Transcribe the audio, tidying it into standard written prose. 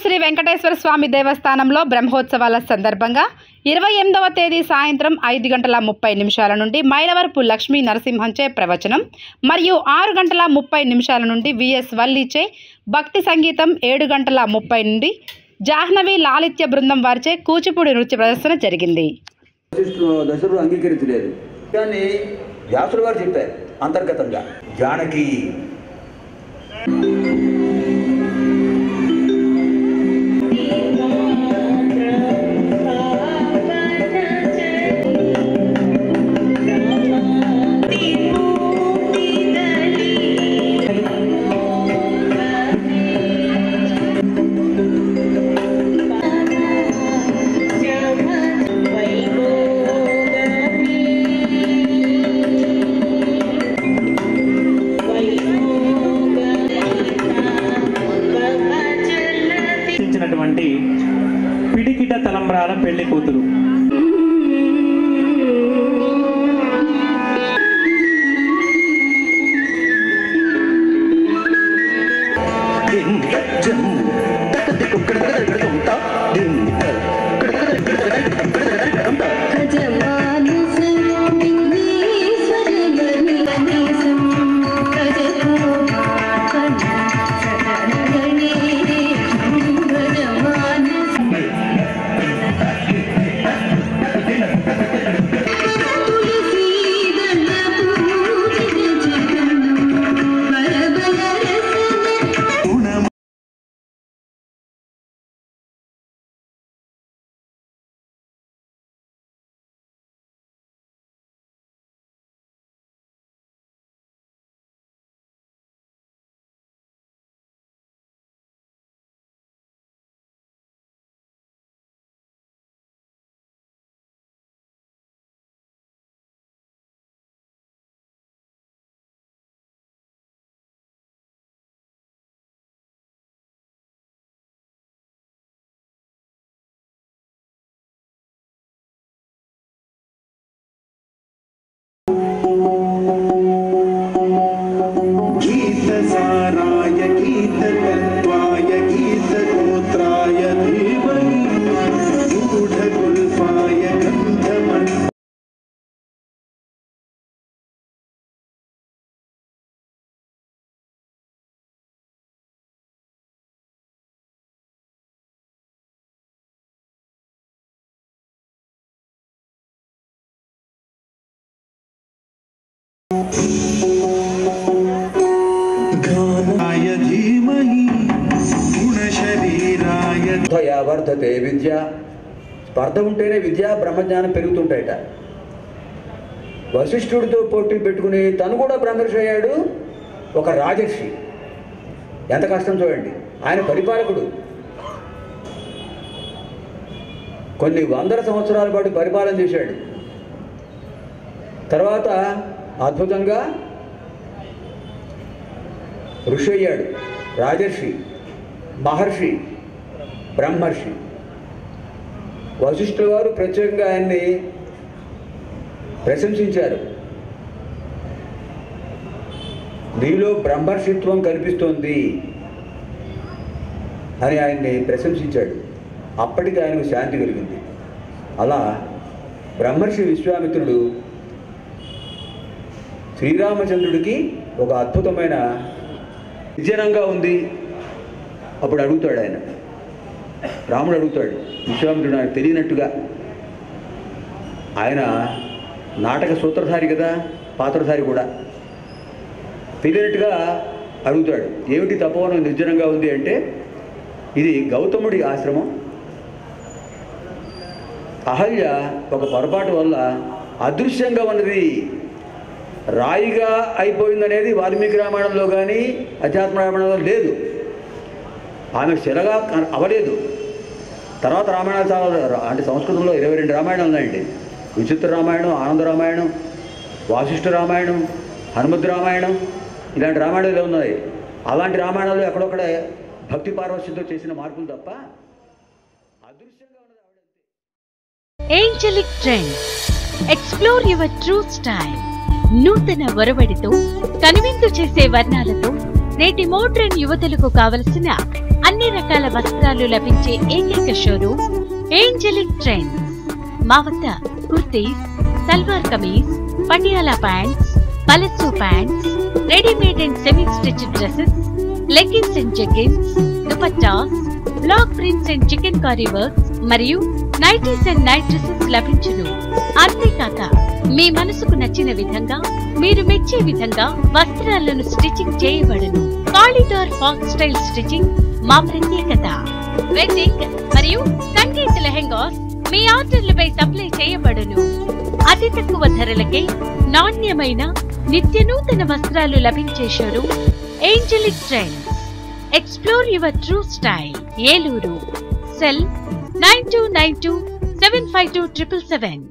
శ్రీ వెంకటేశ్వర స్వామి దేవస్థానంలో బ్రహ్మోత్సవాల సందర్భంగా 28వ తేదీ సాయంత్రం 5:30 నుండి మైలవరపు లక్ష్మీ నరసింహంచే ప్రవచనం మరియు 6:30 నుండి విఎస్ వల్లిచే భక్తి సంగీతం 7:30 నుండి జాహ్నవి లాలిత్య బృందం వారిచే కూచిపూడి నృత్య ప్రదర్శన జరిగింది. దశరథుడు అంగీకరించలేదు కానీ వ్యాసుడు గారు చెప్పారు అంతర్గతంగా జానకి పిడికిట తలంబ్రాల పెళ్లి కూతురు వర్ధతే విద్య స్పర్ధ ఉంటేనే విద్య బ్రహ్మజ్ఞానం పెరుగుతుంటాయట. వశిష్ఠుడితో పోటీ పెట్టుకుని తను కూడా బ్రహ్మర్షి అయ్యాడు. ఒక రాజర్షి, ఎంత కష్టం చూడండి. ఆయన పరిపాలకుడు, కొన్ని వందల సంవత్సరాల పాటు పరిపాలన చేశాడు. తర్వాత అద్భుతంగా ఋషి అయ్యాడు. రాజర్షి, మహర్షి, బ్రహ్మర్షి. వశిష్ఠుల వారు ప్రత్యేకంగా ఆయన్ని ప్రశంసించారు. నీలో బ్రహ్మర్షిత్వం కనిపిస్తోంది అని ఆయన్ని ప్రశంసించాడు. అప్పటికి ఆయనకు శాంతి కలిగింది. అలా బ్రహ్మర్షి విశ్వామిత్రుడు శ్రీరామచంద్రుడికి ఒక అద్భుతమైన విజనంగా ఉంది. అప్పుడు అడుగుతాడు ఆయన, రాముడు అడుగుతాడు విశ్వామిత్రుడు ఆయనకు తెలియనట్టుగా. ఆయన నాటక సూత్రధారి కదా, పాత్రధారి కూడా. తెలియనట్టుగా అడుగుతాడు, ఏమిటి తపోవనం నిర్జనంగా ఉంది అంటే, ఇది గౌతముడి ఆశ్రమం. అహల్య ఒక పొరపాటు వల్ల అదృశ్యంగా ఉన్నది, రాయిగా అయిపోయిందనేది వాల్మీకి రామాయణంలో కానీ అధ్యాత్మ రామాయణంలో లేదు. ఆమె శిలగా అవలేదు. తర్వాత రామాయణాలు చాలా, అంటే సంస్కృతంలో 22 రామాయణాలు ఉన్నాయండి. విచిత్ర రామాయణం, ఆనంద రామాయణం, వాసిష్ఠ రామాయణం, హనుమద్ రామాయణం, ఇలాంటి రామాయణాలు ఉన్నాయి. అలాంటి రామాయణాలు ఎక్కడొక్కడ భక్తి పార్వశ్యంతో చేసిన మార్పులు తప్ప అదృశ్యంగా ఉన్నది ఆవిడ. Angelic trends, explore your true style. నూతన ఒరవడితో కనువిందు చేసే వర్ణాలతో నేటి మోడ్రన్ యువతులకు కావలసిన అన్ని రకాల వస్త్రాలు లభించే ఏకైక షోరూమ్ ఏంజెలిక్ ట్రెండ్స్. మా వద్ద kurtis, salwar kameez, Patiala pants, palazzo pants, readymade and semi stitched dresses, leggings and jeggings, dupattas, block prints and chikankari works మరియు నైటీస్ అండ్ నైట్ డ్రెస్సెస్ లభించును. అంతేకాక మీ మనసుకు నచ్చిన విధంగా, మీరు మెచ్చే విధంగా వస్త్రాలను స్టిచ్చింగ్ చేయబడును. కాలిడార్ ఫాక్ స్టైల్ స్టిచ్చింగ్ మా ప్రత్యేకత. వెడ్డింగ్ మరియు సంగీత లెహెంగాస్ మీ ఆర్డర్లపై సప్లై చేయబడును. అతి తక్కువ ధరలకే నాణ్యమైన నిత్య నూతన వస్త్రాలు లభించే showroom Angelic trends. Explore your true style. Eluru. Cell 9292 752 777.